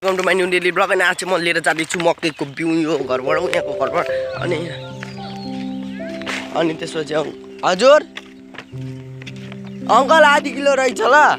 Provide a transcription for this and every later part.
Welcome to my new daily blog. अनि आज म लिएर जाँदैछु मकैको बिउ यो घरबाट उनीहरूको घरबाट। अनि त्यसपछि हजुर अङ्कल आधी किलो रहेछ ल।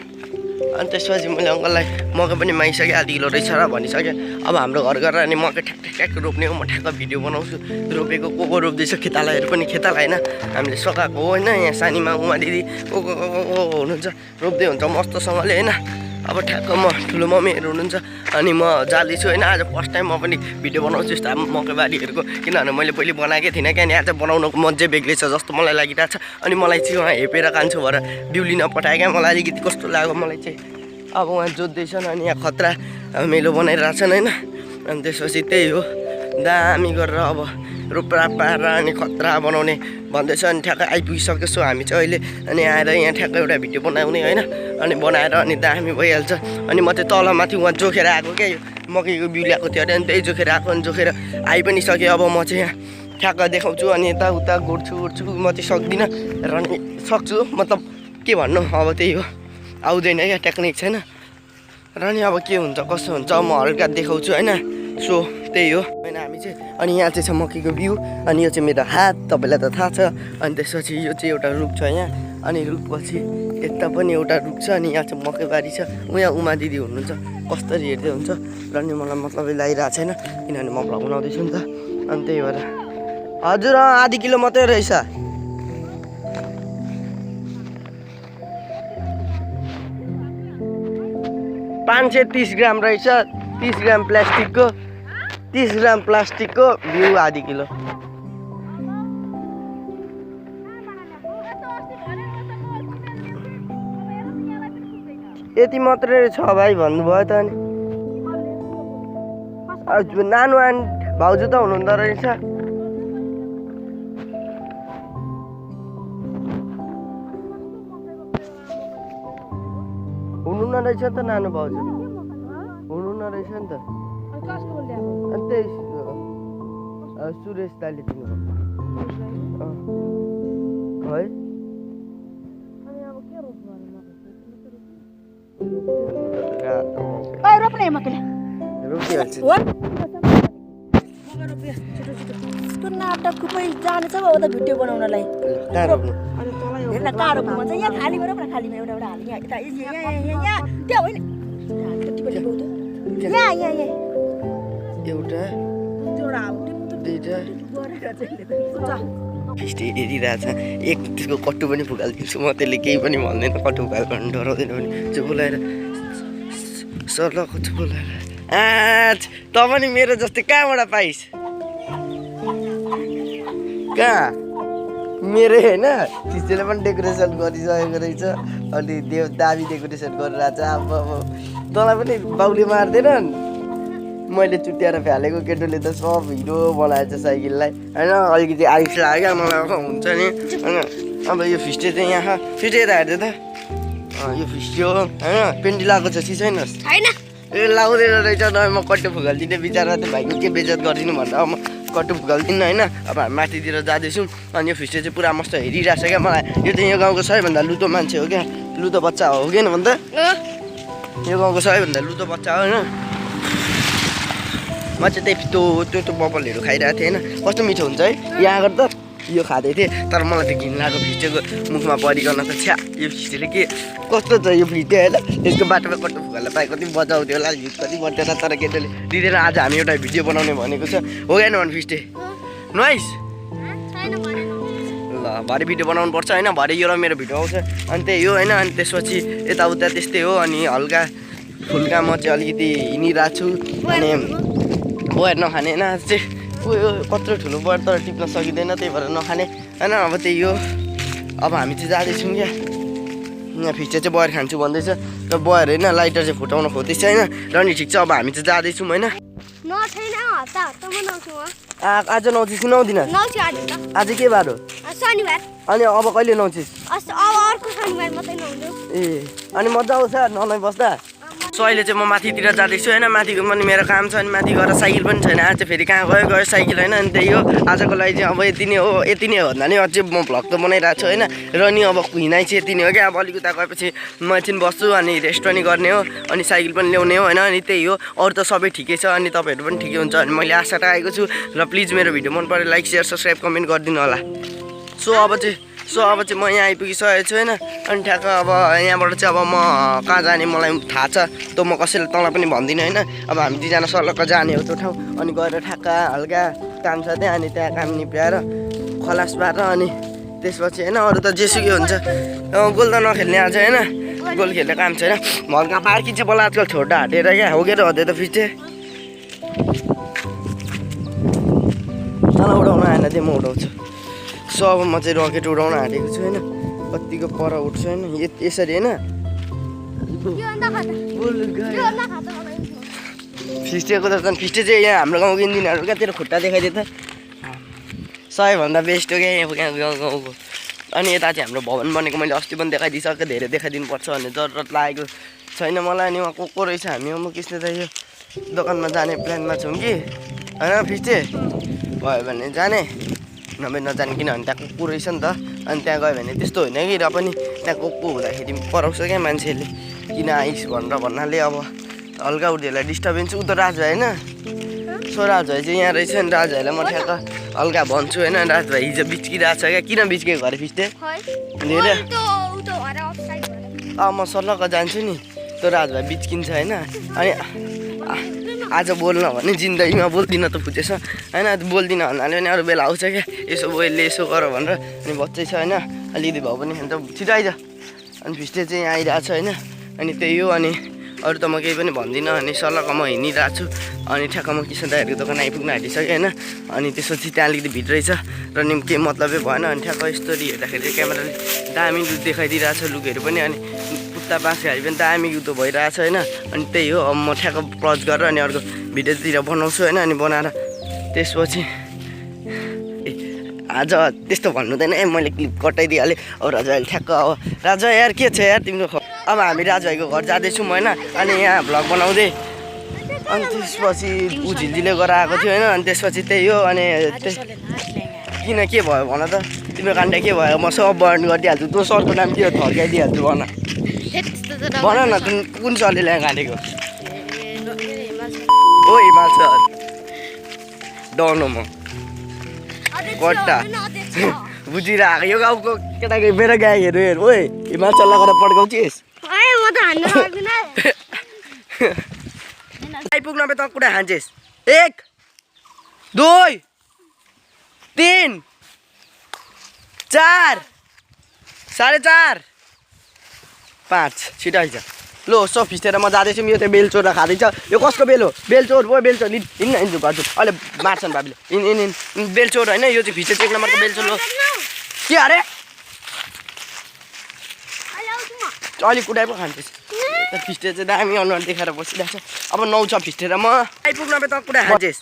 अनि त्यसपछि मैले अङ्कललाई मकै पनि मागिसकेँ, आधी किलो रहेछ र भनिसकेँ। अब हाम्रो घर गएर अनि मकै ठ्याक ठ्याक ठ्याक रोप्ने हो। म ठ्याक्क भिडियो बनाउँछु रोपेको को रोप्दैछ। खेतालाहरू पनि खेताला होइन हामीले सघाएको हो होइन। यहाँ सानीमा उमा दिदी को हुनुहुन्छ रोप्दै हुन्छ मस्तसँगले होइन। अब ठ्याक्क म ठुलो मम्मीहरू हुनुहुन्छ अनि म जाँदैछु होइन। आज फर्स्ट टाइम म पनि भिडियो बनाउँछु यस्तो मकैबारीहरूको, किनभने मैले पहिले बनाएकै थिइनँ क्या। अनि आज बनाउनुको मजै बेग्लै छ जस्तो मलाई लागिरहेको छ। अनि मलाई चाहिँ उहाँ हेपेर कान्छु भएर बिउ लिन पठाएँ क्या। मलाई अलिकति कस्तो लाग्यो मलाई चाहिँ। अब उहाँ जोत्दैछन् अनि यहाँ खतरा मेलो बनाइरहेछन् होइन। अनि त्यसपछि त्यही हो दामी गरेर अब रोपराप पारेर अनि खतरा बनाउने भन्दैछ। अनि ठ्याक्कै आइपुगिसकेछु हामी चाहिँ अहिले। अनि आएर यहाँ ठ्याक्कै एउटा भिडियो बनाउने होइन। अनि बनाएर अनि दामी भइहाल्छ। अनि म चाहिँ तलमाथि उहाँ जोखेर आएको क्या, यो मकैको बिउ ल्याएको थियो अरे। अनि त्यही जोखेर आएको अनि जोखेर आइ पनि सकेँ। अब म चाहिँ यहाँ ठ्याक्क देखाउँछु अनि यताउता गोड्छु म चाहिँ सक्दिनँ र अनि सक्छु मतलब के भन्नु। अब त्यही हो आउँदैन क्या, टेक्निक छैन र अनि अब के हुन्छ कसो हुन्छ म हल्का देखाउँछु होइन। सो त्यही हो होइन हामी चाहिँ। अनि यहाँ चाहिँ छ मकैको बिउ अनि यो चाहिँ मेरो हात, तपाईँलाई त थाहा छ। अनि त्यसपछि यो चाहिँ एउटा रुख छ यहाँ अनि रुखपछि यता पनि एउटा रुख छ अनि यहाँ चाहिँ मकैबारी छ। उहाँ उमा दिदी हुनुहुन्छ कसरी हेर्दै हुन्छ र अनि मलाई मतलबै लागिरहेको छैन किनभने म भ्लग बनाउँदैछु नि त। अनि त्यही भएर हजुर आधी किलो मात्रै रहेछ। 530 ग्राम रहेछ। 30 ग्राम प्लास्टिकको 30 ग्राम प्लास्टिकको बिउ आधी किलो। यति मात्रै छ भाइ भन्नुभयो त। अनि नानु भाउजू त हुनुहुँदो रहेछ। हुनु न रहेछ नि त नानु भाउजू, हुनु न रहेछ नि त। अनि त्यही सुरेश दाले दिनुभयो है। रोपिहाल्छु नाटक खुबै जानेछ उता भिडियो बनाउनलाई। कहाँ रोप्नु हेर्न कहाँ रोप्नु भन्छ। यहाँ खालीमा रोप्न, खालीमा एउटा एउटा हाली। यहाँ यहाँ त्यहाँ होइन यहाँ एउटा दुईवटा फिस्टे हेरिरहेछ। एक त्यसको कट्टु पनि फुकालिदिन्छु म, त्यसले केही पनि भन्दैन। कट्टु फुकाल भने डराउँदैन पनि। चुप बोलाएर सर्लको चुप बोलाएर त पनि मेरो जस्तै कहाँबाट पाइस्? कहाँ मेरो होइन फिस्टेले पनि डेकोरेसन गरिसकेको रहेछ। अनि देव दामी डेकोरेसन गरिरहेछ। अब तँलाई पनि बाउले मार्दैनन्। मैले चुट्याएर फ्यालेको केटोले त सब हिरो बनाएछ साइकललाई होइन। अलिकति आइस लाग्यो मलाई हुन्छ नि होइन। अब यो फिस्टे चाहिँ यहाँ फिस्टे त हेर्दै त यो फिस्टे हो होइन। पेन्टी लगाएको छ कि छैन? ए लाउँदैन रहेछ न। म कट्टु फुकालिदिने बिचरा त्यो भाइको के बेइज्जत गरिदिनु भनेर अब म कट्टु फुकालिदिनु होइन। अब हामी माथितिर जाँदैछौँ अनि यो फिस्टे चाहिँ पुरा मस्त हेरिरहेछ क्या मलाई। यो चाहिँ यो गाउँको सबैभन्दा लुतो मान्छे हो क्या, लुतो बच्चा हो कि भन्दा यो गाउँको सबैभन्दा लुतो बच्चा हो होइन। म चाहिँ त्यही त्यो बबलहरू खाइरहेको थिएँ होइन। कस्तो मिठो हुन्छ है यहाँ आएर त यो खाँदै थिएँ। तर मलाई त्यो घिन लाग्यो फिस्टेको मुखमा परिकन त छ्या यो फिस्टेले के कस्तो छ यो फिस्टे होइन। यसको बाटोमा कट्टु फुकाल्न पाए कति बजाउँथ्यो होला कति बटेर। तर केटोले दिँदैन। आज हामी एउटा भिडियो बनाउने भनेको छ हो क्या भने फिस्टे नआइस ल। भरे भिडियो बनाउनु पर्छ होइन। भरे यो र मेरो भिडियो आउँछ अनि त्यही हो होइन। अनि त्यसपछि यताउता त्यस्तै हो। अनि हल्का फुल्का म चाहिँ अलिकति हिँडिरहेको छु। अनि बोयर नखाने होइन चाहिँ उयो कत्रो ठुलो बोयर तर टिप्न सकिँदैन त्यही भएर नखाने होइन। अब त्यही हो अब हामी चाहिँ जाँदैछौँ क्या। यहाँ फिस्टे चाहिँ बोयर खान्छु भन्दैछ र बोयर होइन लाइटर चाहिँ फुटाउन खोज्दैछ होइन। र नि ठिक छ अब हामी चाहिँ जाँदैछौँ होइन। आज नौछिस् कि नौदिन? आज के बार हो? शनिबार। अनि अब कहिले नौछिस्? अर्को शनिबार मात्रै नहुनु। ए अनि मजा आउँछ ननै बस्दा? सो अहिले चाहिँ म माथितिर जाँदैछु होइन माथिको पनि मेरो काम छ अनि माथि गएर साइकल पनि छैन आज चाहिँ फेरि कहाँ गयो साइकल होइन अनि त्यही हो आजको लागि चाहिँ अब यति नै हो यति नै हो भन्दा नि अझै म भ्लग त बनाइरहेको छु होइन र नि अब हिँडाइ चाहिँ यति नै हो क्या अब अलिक उता गएपछि म एकछिन बस्छु अनि रेस्ट पनि गर्ने हो अनि साइकल पनि ल्याउने हो होइन अनि त्यही हो अरू त सबै ठिकै छ अनि तपाईँहरू पनि ठिकै हुन्छ अनि मैले आशा राखेको छु र प्लिज मेरो भिडियो मन पऱ्यो लाइक सेयर सब्सक्राइब कमेन्ट गरिदिनु होला सो अब चाहिँ म यहाँ आइपुगिसकेको छु होइन अनि ठ्याक्क अब यहाँबाट चाहिँ अब म कहाँ जाने मलाई थाहा छ त म कसैले तँलाई पनि भन्दिनँ होइन अब हामी दुईजना सल्लक्क जाने हो त्यो ठाउँ अनि गएर ठ्याक्क हल्का काम छ त्यहाँ अनि त्यहाँ काम निप्याएर खलास पारेर अनि त्यसपछि होइन अरू त जेसुकै हुन्छ गोल त नखेल्ने आज होइन गोल खेल्ने काम छैन हल्का पार्किङ चाहिँ मलाई आजकल छोड्दा हाटेर क्या होगेर हदै त फिस्टे तँलाई उडाउनु आएन त्यो म उडाउँछु सो अब म चाहिँ रकेट उडाउन आँटेको छु होइन कतिको पर उठ्छु होइन यसरी होइन फिस्टेको त झन् फिस्टे चाहिँ यहाँ हाम्रो गाउँको इन्जिनियरहरू क्या तेरो खुट्टा देखाइदियो त सबैभन्दा बेस्ट हो क्या यहाँ गाउँको अनि यता चाहिँ हाम्रो भवन बनेको मैले अस्ति पनि देखाइदिइसकेँ धेरै देखाइदिनु पर्छ भन्ने जरुरत लागेको छैन मलाई अनि उहाँ को रहेछ हामी म किस्ने त यो दोकानमा जाने प्लानमा छौँ कि होइन फिस्टे भयो भने जाने नभए नजाने किनभने त्यहाँ कुकुर रहेछ नि त अनि त्यहाँ गयो भने त्यस्तो होइन कि र पनि त्यहाँ कुकुर हुँदाखेरि पराउँछ क्या मान्छेहरूले किन आइस भनेर भन्नाले अब हल्का उनीहरूलाई डिस्टर्बेन्स उ त राज भाइ होइन सो राज भाइ चाहिँ यहाँ रहेछ नि राज भाइलाई म ठ्याक्क हल्का भन्छु होइन राज भाइ हिजो बिच्किरहेको छ क्या किन बिच्केको घरे फिस्टे धेरै म सल्लक्क जान्छु नि त्यो राज भाइ बिच्किन्छ होइन अनि आज बोल्न भने जिन्दगीमा बोल्दिनँ त फुटेछ होइन बोल्दिनँ भन्नाले पनि अरू बेला आउँछ क्या यसो बोइले यसो गर भनेर अनि बच्चै छ होइन अलिकति भयो भने अन्त छिटो आइज अनि फिस्टे चाहिँ यहाँ आइरहेको छ होइन अनि त्यही हो अनि अरू त म केही पनि भन्दिनँ अनि सल्लक्क म हिँडिरहेको छु अनि ठ्याक्क म किसन दाइहरूको दोकान आइपुग्न आँटिसकेँ होइन अनि त्यसपछि त्यहाँ अलिकति भिड रहेछ र नि केही मतलबै भएन अनि ठ्याक्क यस्तोरी हेर्दाखेरि चाहिँ क्यामेराले दामी लुक देखाइदिइरहेको छ लुकहरू पनि अनि कुत्ता बाँसघारी पनि दामी उतो भइरहेछ होइन अनि त्यही हो अब म ठ्याक्क पज गरेर अनि अर्को भिडियोतिर बनाउँछु होइन अनि बनाएर त्यसपछि आज त्यस्तो भन्नु हुँदैन है मैले क्लिप कटाइदिइहालेँ अब राजा भाइले ठ्याक्क अब राजा यार के छ यार तिम्रो अब हामी राजा भाइको घर जाँदैछौँ होइन अनि यहाँ भ्लग बनाउँदै अनि त्यसपछि ऊ झिल्जीले गएर आएको थियो होइन अनि त्यसपछि त्यही हो अनि किन के भयो भन त तिम्रो काण्ड के भयो म सब बर्न गरिदिइहाल्छु तँ सरको नाम के हो थर्काइदिइहाल्छु भन भन न कुन सरले ल्याएर काटेको ओ हिमाल सर डर्नु म कट्टा बुझिरहेको यो गाउँको केटाको मेरो गाईहरू हेर ओए हिमाल चल्ला गरेर पड्काउँछिस् आइपुग्न त कुरा खान्छेस् 1 2 3 4 4:30 5 छिटो आइज लो सब फिस्टेर म जाँदैछु यो चाहिँ बेलचोर खाँदैछ यो कसको बेल हो बेलचोर भयो बेलचोर हिँड्न हिँड्छु गर्छु अहिले मार्छन् भाबीले हिँड बेलचोर होइन यो चाहिँ फिस्टे 1 नम्बरको बेलचोर हो के अरे अलिक कुटाइ पो खान्छस् फिस्टे चाहिँ दामी अनुहार देखाएर बसिरहेको छ अब 9 छ फिस्टेर म आइपुग्न त कुटा खान्छेस्